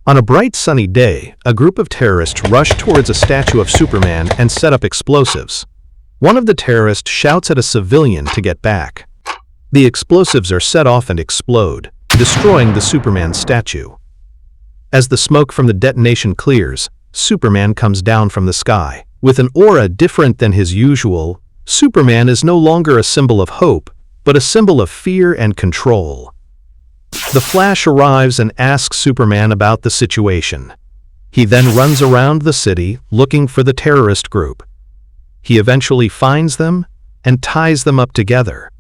On a bright sunny day, a group of terrorists rush towards a statue of Superman and set up explosives. One of the terrorists shouts at a civilian to get back. The explosives are set off and explode, destroying the Superman statue. As the smoke from the detonation clears, Superman comes down from the sky. With an aura different than his usual, Superman is no longer a symbol of hope, but a symbol of fear and control. The Flash arrives and asks Superman about the situation. He then runs around the city looking for the terrorist group. He eventually finds them and ties them up together.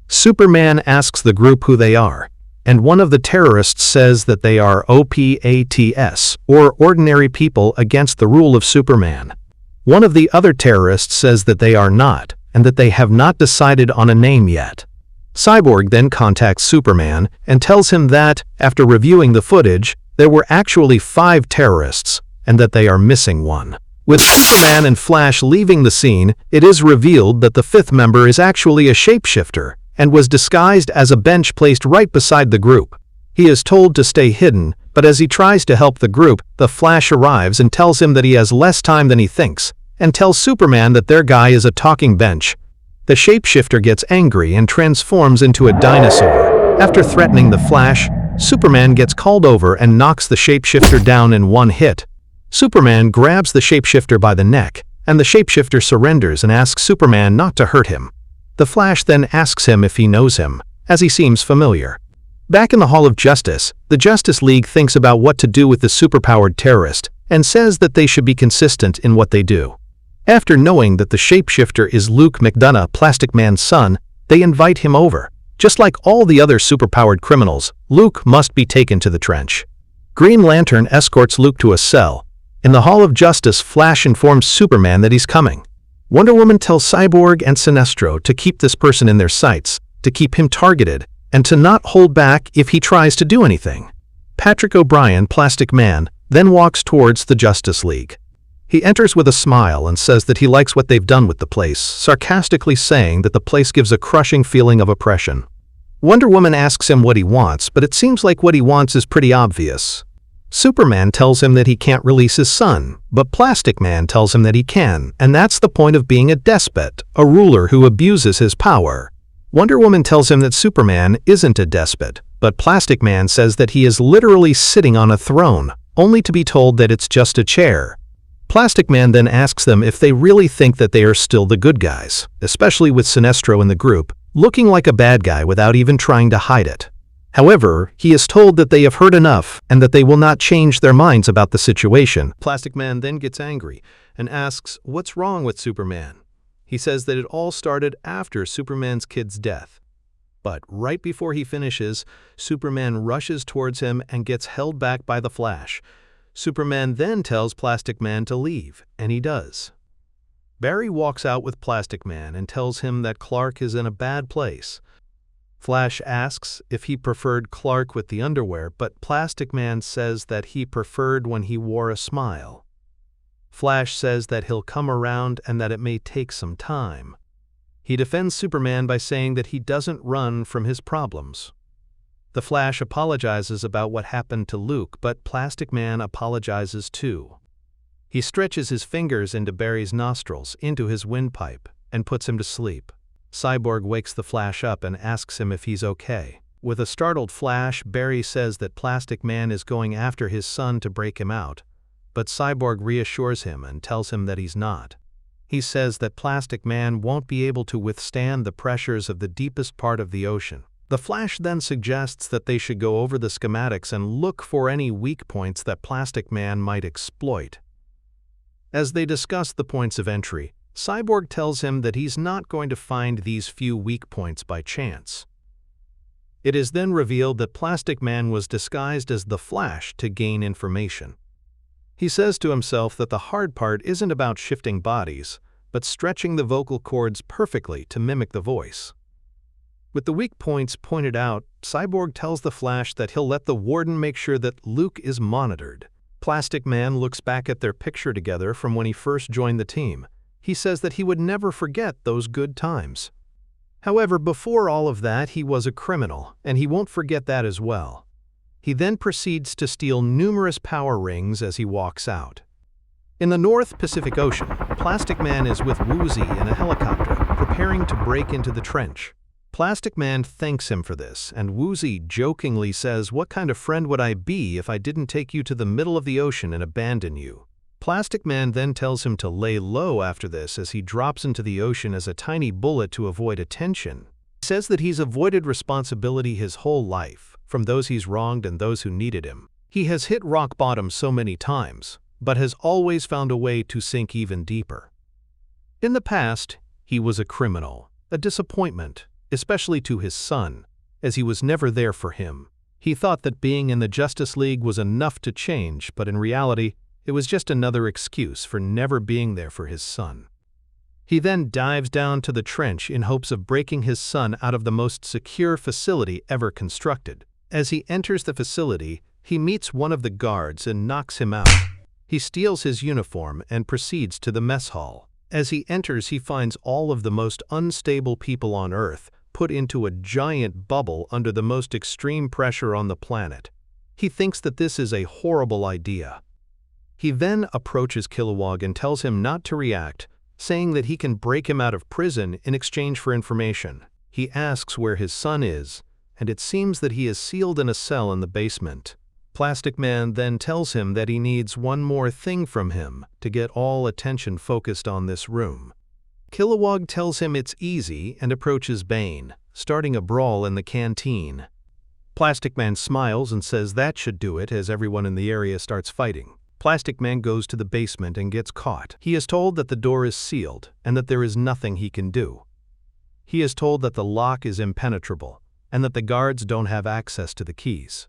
Superman asks the group who they are, and one of the terrorists says that they are OPATS, or Ordinary People Against the Rule of Superman. One of the other terrorists says that they are not, and that they have not decided on a name yet. Cyborg then contacts Superman and tells him that, after reviewing the footage, there were actually 5 terrorists, and that they are missing one. With Superman and Flash leaving the scene, it is revealed that the 5th member is actually a shapeshifter, and was disguised as a bench placed right beside the group. He is told to stay hidden, but as he tries to help the group, the Flash arrives and tells him that he has less time than he thinks, and tells Superman that their guy is a talking bench. The shapeshifter gets angry and transforms into a dinosaur. After threatening the Flash, Superman gets called over and knocks the shapeshifter down in one hit. Superman grabs the shapeshifter by the neck, and the shapeshifter surrenders and asks Superman not to hurt him. The Flash then asks him if he knows him, as he seems familiar. Back in the Hall of Justice, the Justice League thinks about what to do with the superpowered terrorist, and says that they should be consistent in what they do. After knowing that the shapeshifter is Luke McDonough, Plastic Man's son, they invite him over. Just like all the other superpowered criminals, Luke must be taken to the trench. Green Lantern escorts Luke to a cell. In the Hall of Justice, Flash informs Superman that he's coming. Wonder Woman tells Cyborg and Sinestro to keep this person in their sights, to keep him targeted, and to not hold back if he tries to do anything. Patrick O'Brien, Plastic Man, then walks towards the Justice League. He enters with a smile and says that he likes what they've done with the place, sarcastically saying that the place gives a crushing feeling of oppression. Wonder Woman asks him what he wants, but it seems like what he wants is pretty obvious. Superman tells him that he can't release his son, but Plastic Man tells him that he can, and that's the point of being a despot, a ruler who abuses his power. Wonder Woman tells him that Superman isn't a despot, but Plastic Man says that he is literally sitting on a throne, only to be told that it's just a chair. Plastic Man then asks them if they really think that they are still the good guys, especially with Sinestro in the group, looking like a bad guy without even trying to hide it. However, he is told that they have heard enough and that they will not change their minds about the situation. Plastic Man then gets angry and asks what's wrong with Superman. He says that it all started after Superman's kid's death. But right before he finishes, Superman rushes towards him and gets held back by the Flash. Superman then tells Plastic Man to leave, and he does. Barry walks out with Plastic Man and tells him that Clark is in a bad place. Flash asks if he preferred Clark with the underwear, but Plastic Man says that he preferred when he wore a smile. Flash says that he'll come around and that it may take some time. He defends Superman by saying that he doesn't run from his problems. The Flash apologizes about what happened to Luke, but Plastic Man apologizes too. He stretches his fingers into Barry's nostrils, into his windpipe, and puts him to sleep. Cyborg wakes the Flash up and asks him if he's okay. With a startled Flash, Barry says that Plastic Man is going after his son to break him out, but Cyborg reassures him and tells him that he's not. He says that Plastic Man won't be able to withstand the pressures of the deepest part of the ocean. The Flash then suggests that they should go over the schematics and look for any weak points that Plastic Man might exploit. As they discuss the points of entry, Cyborg tells him that he's not going to find these few weak points by chance. It is then revealed that Plastic Man was disguised as the Flash to gain information. He says to himself that the hard part isn't about shifting bodies, but stretching the vocal cords perfectly to mimic the voice. With the weak points pointed out, Cyborg tells the Flash that he'll let the Warden make sure that Luke is monitored. Plastic Man looks back at their picture together from when he first joined the team. He says that he would never forget those good times. However, before all of that, he was a criminal, and he won't forget that as well. He then proceeds to steal numerous power rings as he walks out. In the North Pacific Ocean, Plastic Man is with Woozy in a helicopter, preparing to break into the trench. Plastic Man thanks him for this, and Woozy jokingly says, "What kind of friend would I be if I didn't take you to the middle of the ocean and abandon you?" Plastic Man then tells him to lay low after this as he drops into the ocean as a tiny bullet to avoid attention. He says that he's avoided responsibility his whole life, from those he's wronged and those who needed him. He has hit rock bottom so many times, but has always found a way to sink even deeper. In the past, he was a criminal, a disappointment, especially to his son, as he was never there for him. He thought that being in the Justice League was enough to change, but in reality, it was just another excuse for never being there for his son. He then dives down to the trench in hopes of breaking his son out of the most secure facility ever constructed. As he enters the facility, he meets one of the guards and knocks him out. He steals his uniform and proceeds to the mess hall. As he enters, he finds all of the most unstable people on Earth put into a giant bubble under the most extreme pressure on the planet. He thinks that this is a horrible idea. He then approaches Kilowog and tells him not to react, saying that he can break him out of prison in exchange for information. He asks where his son is, and it seems that he is sealed in a cell in the basement. Plastic Man then tells him that he needs one more thing from him to get all attention focused on this room. Kilowog tells him it's easy and approaches Bane, starting a brawl in the canteen. Plastic Man smiles and says that should do it as everyone in the area starts fighting. Plastic Man goes to the basement and gets caught. He is told that the door is sealed and that there is nothing he can do. He is told that the lock is impenetrable and that the guards don't have access to the keys.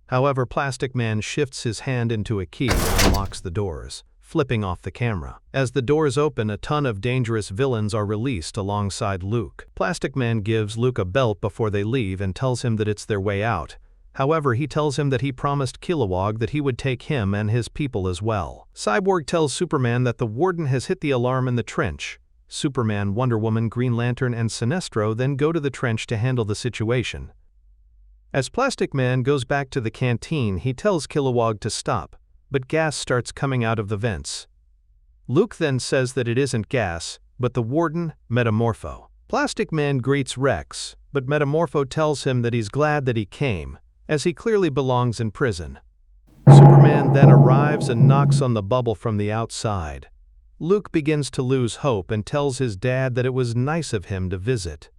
However, Plastic Man shifts his hand into a key and unlocks the doors, flipping off the camera. As the doors open, a ton of dangerous villains are released alongside Luke. Plastic Man gives Luke a belt before they leave and tells him that it's their way out. However, he tells him that he promised Kilowog that he would take him and his people as well. Cyborg tells Superman that the Warden has hit the alarm in the trench. Superman, Wonder Woman, Green Lantern, and Sinestro then go to the trench to handle the situation. As Plastic Man goes back to the canteen, he tells Kilowog to stop, but gas starts coming out of the vents. Luke then says that it isn't gas, but the Warden, Metamorpho. Plastic Man greets Rex, but Metamorpho tells him that he's glad that he came, as he clearly belongs in prison. Superman then arrives and knocks on the bubble from the outside. Luke begins to lose hope and tells his dad that it was nice of him to visit.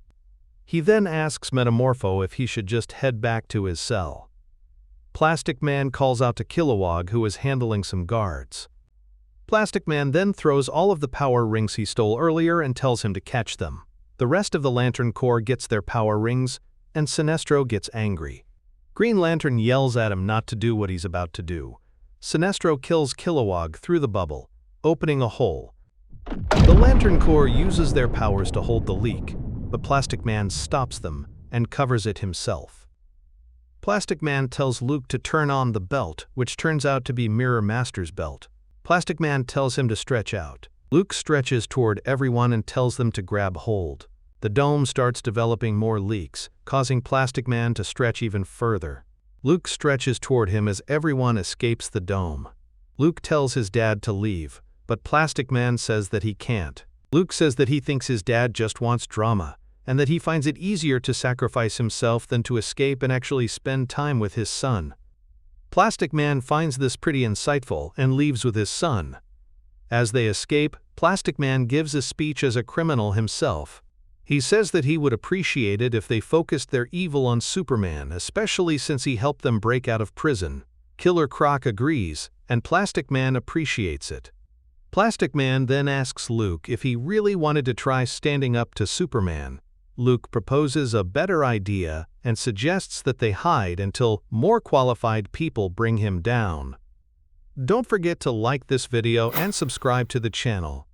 He then asks Metamorpho if he should just head back to his cell. Plastic Man calls out to Kilowog, who is handling some guards. Plastic Man then throws all of the power rings he stole earlier and tells him to catch them. The rest of the Lantern Corps gets their power rings, and Sinestro gets angry. Green Lantern yells at him not to do what he's about to do. Sinestro kills Kilowog through the bubble, opening a hole. The Lantern Corps uses their powers to hold the leak, but Plastic Man stops them and covers it himself. Plastic Man tells Luke to turn on the belt, which turns out to be Mirror Master's belt. Plastic Man tells him to stretch out. Luke stretches toward everyone and tells them to grab hold. The dome starts developing more leaks, causing Plastic Man to stretch even further. Luke stretches toward him as everyone escapes the dome. Luke tells his dad to leave, but Plastic Man says that he can't. Luke says that he thinks his dad just wants drama, and that he finds it easier to sacrifice himself than to escape and actually spend time with his son. Plastic Man finds this pretty insightful and leaves with his son. As they escape, Plastic Man gives a speech as a criminal himself. He says that he would appreciate it if they focused their evil on Superman, especially since he helped them break out of prison. Killer Croc agrees, and Plastic Man appreciates it. Plastic Man then asks Luke if he really wanted to try standing up to Superman. Luke proposes a better idea and suggests that they hide until more qualified people bring him down. Don't forget to like this video and subscribe to the channel.